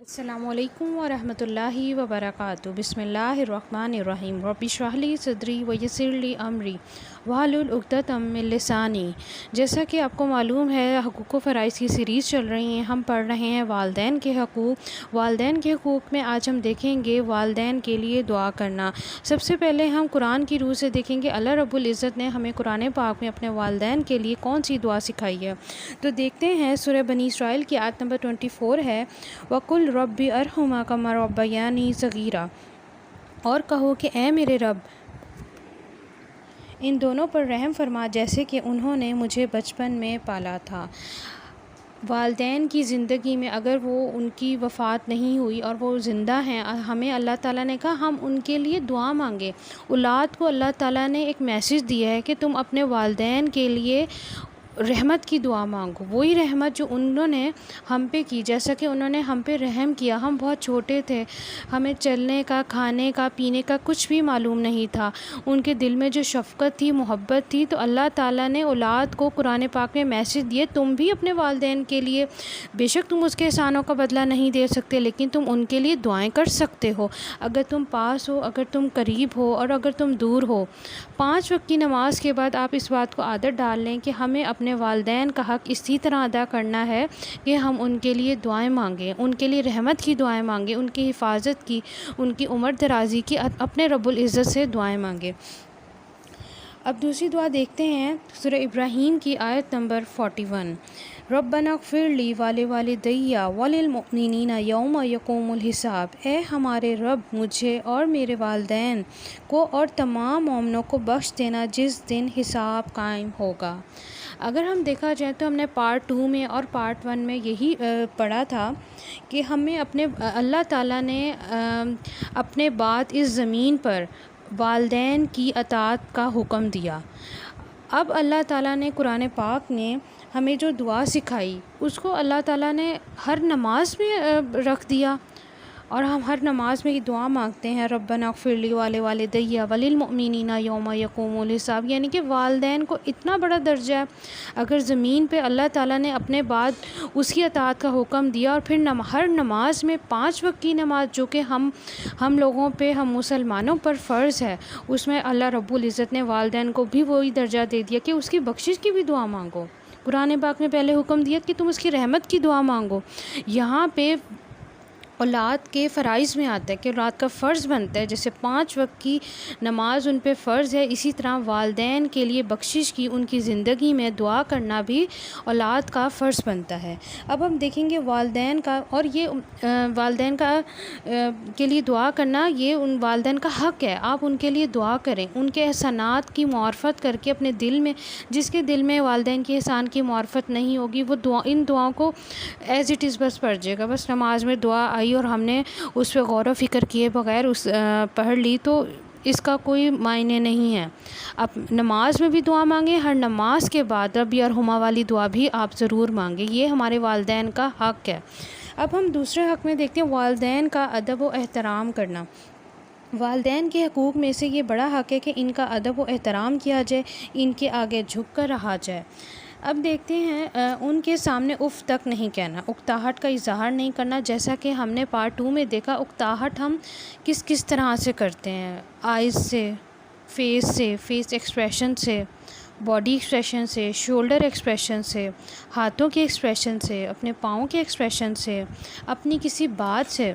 السلام علیکم ورحمۃ اللہ وبرکاتہ۔ بسم اللہ الرحمن الرحیم۔ رب اشرح لی صدری ویسر لی امری واحلل عقدۃ من لسانی۔ جیسا کہ آپ کو معلوم ہے، حقوق و فرائض کی سیریز چل رہی ہیں، ہم پڑھ رہے ہیں والدین کے حقوق۔ والدین کے حقوق میں آج ہم دیکھیں گے والدین کے لیے دعا کرنا۔ سب سے پہلے ہم قرآن کی روح سے دیکھیں گے اللہ رب العزت نے ہمیں قرآن پاک میں اپنے والدین کے لیے کون سی دعا سکھائی ہے۔ تو دیکھتے ہیں، سورہ بنی اسرائیل کی آیت نمبر 24 ہے، وَقُلْ رَبِّ ارحمھما کما ربیانی صغیرا، اور کہو کہ اے میرے رب ان دونوں پر رحم فرما جیسے کہ انہوں نے مجھے بچپن میں پالا تھا۔ والدین کی زندگی میں اگر وہ ان کی وفات نہیں ہوئی اور وہ زندہ ہیں، ہمیں اللہ تعالیٰ نے کہا ہم ان کے لیے دعا مانگے۔ اولاد کو اللہ تعالیٰ نے ایک میسج دیا ہے کہ تم اپنے والدین کے لیے رحمت کی دعا مانگو، وہی رحمت جو انہوں نے ہم پہ کی، جیسا کہ انہوں نے ہم پہ رحم کیا۔ ہم بہت چھوٹے تھے، ہمیں چلنے کا، کھانے کا، پینے کا کچھ بھی معلوم نہیں تھا، ان کے دل میں جو شفقت تھی، محبت تھی، تو اللہ تعالیٰ نے اولاد کو قرآن پاک میں میسج دیے، تم بھی اپنے والدین کے لیے، بے شک تم اس کے احسانوں کا بدلہ نہیں دے سکتے، لیکن تم ان کے لیے دعائیں کر سکتے ہو، اگر تم پاس ہو، اگر تم قریب ہو اور اگر تم دور ہو۔ 5 وقت کی نماز کے بعد آپ اس بات کو عادت ڈال لیں کہ ہمیں اپنے والدین کا حق اسی طرح ادا کرنا ہے کہ ہم ان کے لیے دعائیں مانگیں، ان کے لیے رحمت کی دعائیں مانگیں، ان کی حفاظت کی، ان کی عمر درازی کی، اپنے رب العزت سے دعائیں مانگیں۔ اب دوسری دعا دیکھتے ہیں، سورہ ابراہیم کی آیت نمبر 41، ربنا اغفر لی ولوالدی وللمؤمنین یوم یقوم الحساب، اے ہمارے رب مجھے اور میرے والدین کو اور تمام مومنوں کو بخش دینا جس دن حساب قائم ہوگا۔ اگر ہم دیکھا جائے تو ہم نے پارٹ 2 میں اور پارٹ 1 میں یہی پڑھا تھا کہ ہمیں اللہ تعالیٰ نے اپنے بعد اس زمین پر والدین کی اطاعت کا حکم دیا۔ اب اللہ تعالیٰ نے قرآن پاک نے ہمیں جو دعا سکھائی اس کو اللہ تعالیٰ نے ہر نماز میں رکھ دیا، اور ہم ہر نماز میں یہ دعا مانگتے ہیں، ربنا اغفر لی ولوالدی وللمؤمنین یوم یقوم الحساب، یعنی کہ والدین کو اتنا بڑا درجہ ہے۔ اگر زمین پہ اللہ تعالیٰ نے اپنے بعد اس کی اطاعت کا حکم دیا، اور پھر ہر نماز میں 5 وقت کی نماز جو کہ ہم لوگوں پہ، ہم مسلمانوں پر فرض ہے، اس میں اللہ رب العزت نے والدین کو بھی وہی درجہ دے دیا کہ اس کی بخشش کی بھی دعا مانگو۔ قرآن پاک میں پہلے حکم دیا کہ تم اس کی رحمت کی دعا مانگو، یہاں پہ اولاد کے فرائض میں آتا ہے کہ اولاد کا فرض بنتا ہے، جیسے 5 وقت کی نماز ان پہ فرض ہے، اسی طرح والدین کے لیے بخشش کی، ان کی زندگی میں دعا کرنا بھی اولاد کا فرض بنتا ہے۔ اب ہم دیکھیں گے والدین کا، اور یہ والدین کا کے لیے دعا کرنا، یہ ان والدین کا حق ہے، آپ ان کے لیے دعا کریں، ان کے احسانات کی معرفت کر کے اپنے دل میں، جس کے دل میں والدین کے احسان کی معرفت نہیں ہوگی، وہ ان دعاؤں کو ایز اٹ از بس پڑھ جائے گا، بس نماز میں دعا آئی اور ہم نے اس پہ غور و فکر کیے بغیر پڑھ لی، تو اس کا کوئی معنی نہیں ہے۔ اب نماز میں بھی دعا مانگیں، ہر نماز کے بعد ربی ارحمھما والی دعا بھی آپ ضرور مانگیں، یہ ہمارے والدین کا حق ہے۔ اب ہم دوسرے حق میں دیکھتے ہیں، والدین کا ادب و احترام کرنا۔ والدین کے حقوق میں سے یہ بڑا حق ہے کہ ان کا ادب و احترام کیا جائے، ان کے آگے جھک کر رہا جائے۔ اب دیکھتے ہیں، ان کے سامنے اف تک نہیں کہنا، اکتاہٹ کا اظہار نہیں کرنا، جیسا کہ ہم نے پارٹ 2 میں دیکھا، اکتاہٹ ہم کس طرح سے کرتے ہیں، آئز سے، فیس ایکسپریشن سے، باڈی ایکسپریشن سے، شولڈر ایکسپریشن سے، ہاتھوں کے ایکسپریشن سے، اپنے پاؤں کے ایکسپریشن سے، اپنی کسی بات سے۔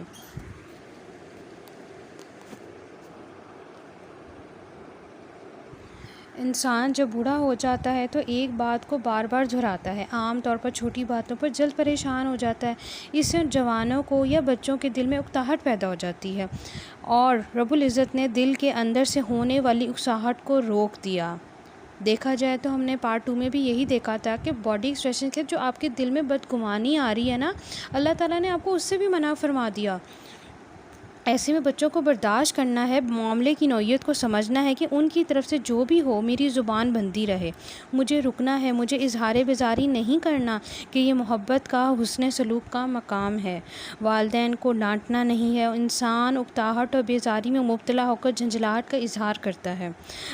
انسان جب بوڑھا ہو جاتا ہے تو ایک بات کو بار بار دہراتا ہے، عام طور پر چھوٹی باتوں پر جلد پریشان ہو جاتا ہے، اس سے جوانوں کو یا بچوں کے دل میں اکتاہٹ پیدا ہو جاتی ہے، اور رب العزت نے دل کے اندر سے ہونے والی اکساہٹ کو روک دیا۔ دیکھا جائے تو ہم نے پارٹ 2 میں بھی یہی دیکھا تھا کہ باڈی ایکسپریشن کے جو آپ کے دل میں بدگمانی آ رہی ہے نا، اللہ تعالیٰ نے آپ کو اس سے بھی منع فرما دیا۔ ایسے میں بچوں کو برداشت کرنا ہے، معاملے کی نوعیت کو سمجھنا ہے کہ ان کی طرف سے جو بھی ہو میری زبان بندی رہے، مجھے رکنا ہے، مجھے اظہار بیزاری نہیں کرنا کہ یہ محبت کا، حسن سلوک کا مقام ہے۔ والدین کو ڈانٹنا نہیں ہے۔ انسان اکتاہٹ اور بیزاری میں مبتلا ہو کر جھنجھلاہٹ کا اظہار کرتا ہے۔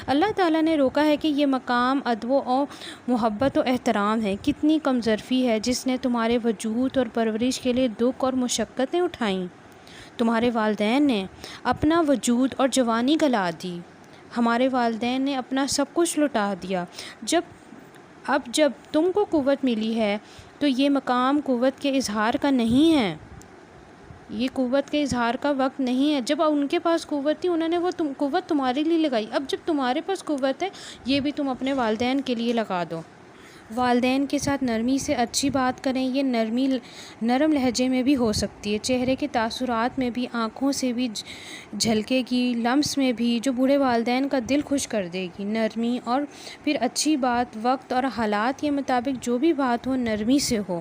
اللہ تعالیٰ نے روکا ہے کہ یہ مقام ادب و محبت و احترام ہے۔ کتنی کم ظرفی ہے جس نے تمہارے وجود اور پرورش کے لیے دکھ اور مشقتیں اٹھائیں۔ تمہارے والدین نے اپنا وجود اور جوانی گلا دی، ہمارے والدین نے اپنا سب کچھ لٹا دیا۔ جب تم کو قوت ملی ہے تو یہ مقام قوت کے اظہار کا نہیں ہے، یہ قوت کے اظہار کا وقت نہیں ہے۔ جب ان کے پاس قوت تھی انہوں نے وہ قوت تمہارے لیے لگائی، اب جب تمہارے پاس قوت ہے یہ بھی تم اپنے والدین کے لیے لگا دو۔ والدین کے ساتھ نرمی سے اچھی بات کریں۔ یہ نرمی نرم لہجے میں بھی ہو سکتی ہے، چہرے کے تاثرات میں بھی، آنکھوں سے بھی جھلکے گی، لمس میں بھی، جو بوڑھے والدین کا دل خوش کر دے گی۔ نرمی اور پھر اچھی بات، وقت اور حالات کے مطابق جو بھی بات ہو نرمی سے ہو۔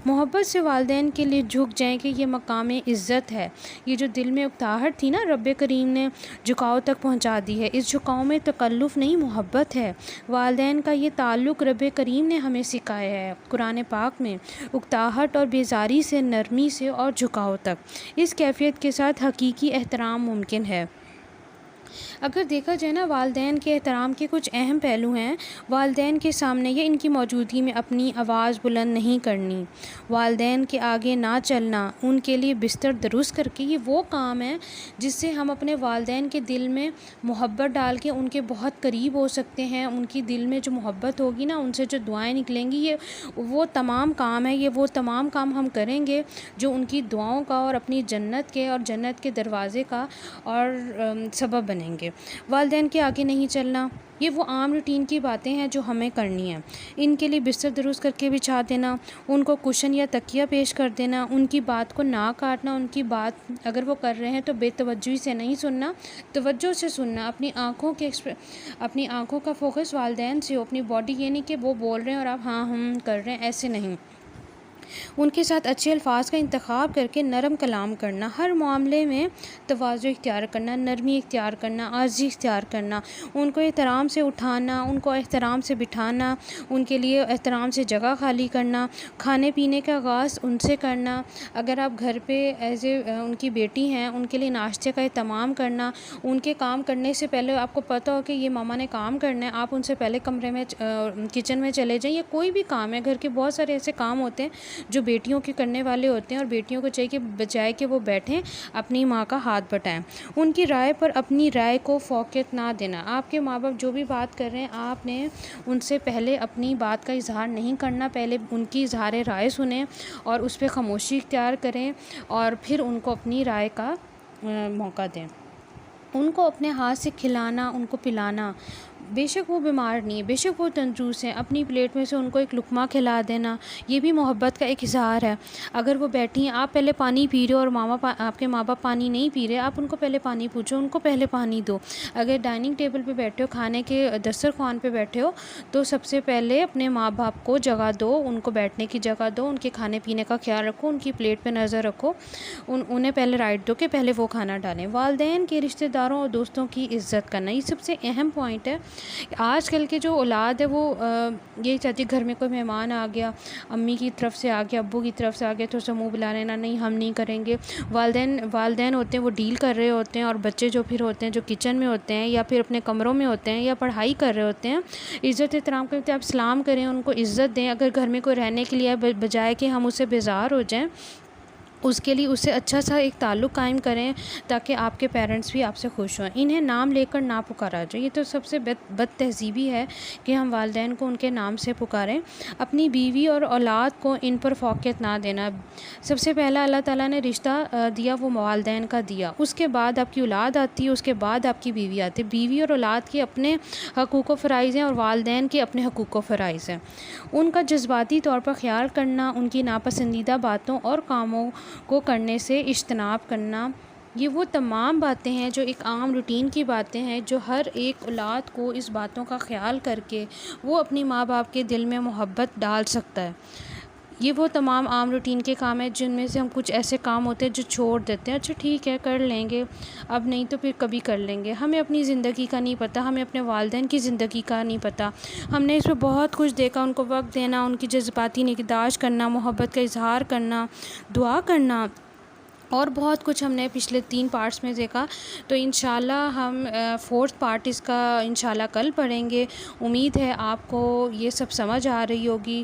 محبت سے والدین کے لیے جھک جائیں کہ یہ مقام عزت ہے۔ یہ جو دل میں اکتاہٹ تھی نا، رب کریم نے جھکاؤ تک پہنچا دی ہے۔ اس جھکاؤ میں تکلف نہیں، محبت ہے۔ والدین کا یہ تعلق رب کریم نے ہمیں سکھایا ہے قرآن پاک میں، اکتاہٹ اور بیزاری سے، نرمی سے اور جھکاؤ تک۔ اس کیفیت کے ساتھ حقیقی احترام ممکن ہے۔ اگر دیکھا جائے نا، والدین کے احترام کے کچھ اہم پہلو ہیں۔ والدین کے سامنے یا ان کی موجودگی میں اپنی آواز بلند نہیں کرنی، والدین کے آگے نہ چلنا، ان کے لیے بستر درست کر کے، یہ وہ کام ہے جس سے ہم اپنے والدین کے دل میں محبت ڈال کے ان کے بہت قریب ہو سکتے ہیں۔ ان کی دل میں جو محبت ہوگی نا، ان سے جو دعائیں نکلیں گی، یہ وہ تمام کام ہے، یہ وہ تمام کام ہم کریں گے جو ان کی دعاؤں کا اور اپنی جنت کے اور جنت کے دروازے کا اور سبب بنیں گے۔ والدین کے آگے نہیں چلنا، یہ وہ عام روٹین کی باتیں ہیں جو ہمیں کرنی ہیں۔ ان کے لیے بستر درست کر کے بچھا دینا، ان کو کشن یا تکیہ پیش کر دینا، ان کی بات کو نہ کاٹنا، ان کی بات اگر وہ کر رہے ہیں تو بے توجہی سے نہیں سننا، توجہ سے سننا۔ اپنی آنکھوں کا فوکس والدین سے ہو، اپنی باڈی، یہ نہیں کہ وہ بول رہے ہیں اور آپ ہاں کر رہے ہیں، ایسے نہیں۔ ان کے ساتھ اچھے الفاظ کا انتخاب کر کے نرم کلام کرنا، ہر معاملے میں تواضع اختیار کرنا، نرمی اختیار کرنا، عاجزی اختیار کرنا، ان کو احترام سے اٹھانا، ان کو احترام سے بٹھانا، ان کے لیے احترام سے جگہ خالی کرنا، کھانے پینے کا آغاز ان سے کرنا۔ اگر آپ گھر پہ ان کی بیٹی ہیں، ان کے لیے ناشتے کا اہتمام کرنا، ان کے کام کرنے سے پہلے آپ کو پتہ ہو کہ یہ ماما نے کام کرنا ہے، آپ ان سے پہلے کمرے میں کچن میں چلے جائیں، یا کوئی بھی کام ہے، گھر کے بہت سارے ایسے کام ہوتے ہیں جو بیٹیوں کے کرنے والے ہوتے ہیں، اور بیٹیوں کو چاہیے کہ بجائے کہ وہ بیٹھیں اپنی ماں کا ہاتھ بٹائیں۔ ان کی رائے پر اپنی رائے کو فوقیت نہ دینا۔ آپ کے ماں باپ جو بھی بات کر رہے ہیں، آپ نے ان سے پہلے اپنی بات کا اظہار نہیں کرنا، پہلے ان کی اظہار رائے سنیں اور اس پہ خاموشی اختیار کریں، اور پھر ان کو اپنی رائے کا موقع دیں۔ ان کو اپنے ہاتھ سے کھلانا، ان کو پلانا، بے شک وہ بیمار نہیں ہے، بے شک وہ تندرست ہیں، اپنی پلیٹ میں سے ان کو ایک لقمہ کھلا دینا، یہ بھی محبت کا ایک اظہار ہے۔ اگر وہ بیٹھی ہیں، آپ پہلے پانی پی رہے ہو اور آپ کے ماں باپ پانی نہیں پی رہے، آپ ان کو پہلے پانی پوچھو، ان کو پہلے پانی دو۔ اگر ڈائننگ ٹیبل پہ بیٹھے ہو، کھانے کے دسترخوان پہ بیٹھے ہو، تو سب سے پہلے اپنے ماں باپ کو جگہ دو، ان کو بیٹھنے کی جگہ دو، ان کے کھانے پینے کا خیال رکھو، ان کی پلیٹ پہ نظر رکھو، انہیں پہلے رائٹ دو کہ پہلے وہ کھانا ڈالیں۔ والدین کے رشتہ داروں اور دوستوں کی عزت کرنا، یہ سب سے اہم پوائنٹ ہے۔ آج کل کے جو اولاد ہے وہ یہی چاہتی ہے، گھر میں کوئی مہمان آ گیا، امی کی طرف سے آ گیا، ابو کی طرف سے آ گیا، تو اسے منہ بلا لینا، نہیں ہم نہیں کریں گے۔ والدین ہوتے ہیں وہ ڈیل کر رہے ہوتے ہیں، اور بچے جو پھر ہوتے ہیں جو کچن میں ہوتے ہیں یا پھر اپنے کمروں میں ہوتے ہیں یا پڑھائی کر رہے ہوتے ہیں، عزت احترام کرتے ہیں، آپ سلام کریں، ان کو عزت دیں۔ اگر گھر میں کوئی رہنے کے لیے بجائے کہ ہم اس سے بیزار ہو جائیں، اس کے لیے اس سے اچھا سا ایک تعلق قائم کریں تاکہ آپ کے پیرنٹس بھی آپ سے خوش ہوں۔ انہیں نام لے کر نہ پکارا جائے، یہ تو سب سے بد تہذیبی ہے کہ ہم والدین کو ان کے نام سے پکاریں۔ اپنی بیوی اور اولاد کو ان پر فوقیت نہ دینا۔ سب سے پہلا اللہ تعالیٰ نے رشتہ دیا وہ والدین کا دیا، اس کے بعد آپ کی اولاد آتی ہے، اس کے بعد آپ کی بیوی آتی ہے۔ بیوی اور اولاد کے اپنے حقوق و فرائض ہیں اور والدین کے اپنے حقوق و فرائض ہیں۔ ان کا جذباتی طور پر خیال کرنا، ان کی ناپسندیدہ باتوں اور کاموں کو کرنے سے اجتناب کرنا، یہ وہ تمام باتیں ہیں جو ایک عام روٹین کی باتیں ہیں جو ہر ایک اولاد کو اس باتوں کا خیال کر کے وہ اپنی ماں باپ کے دل میں محبت ڈال سکتا ہے۔ یہ وہ تمام عام روٹین کے کام ہیں جن میں سے ہم کچھ ایسے کام ہوتے ہیں جو چھوڑ دیتے ہیں، اچھا ٹھیک ہے کر لیں گے، اب نہیں تو پھر کبھی کر لیں گے۔ ہمیں اپنی زندگی کا نہیں پتہ، ہمیں اپنے والدین کی زندگی کا نہیں پتہ، ہم نے اس میں بہت کچھ دیکھا، ان کو وقت دینا، ان کی جذباتی نگہداشت کرنا، محبت کا اظہار کرنا، دعا کرنا، اور بہت کچھ ہم نے پچھلے 3 پارٹس میں دیکھا۔ تو انشاءاللہ ہم 4تھ پارٹ اس کا انشاءاللہ کل پڑھیں گے۔ امید ہے آپ کو یہ سب سمجھ آ رہی ہوگی۔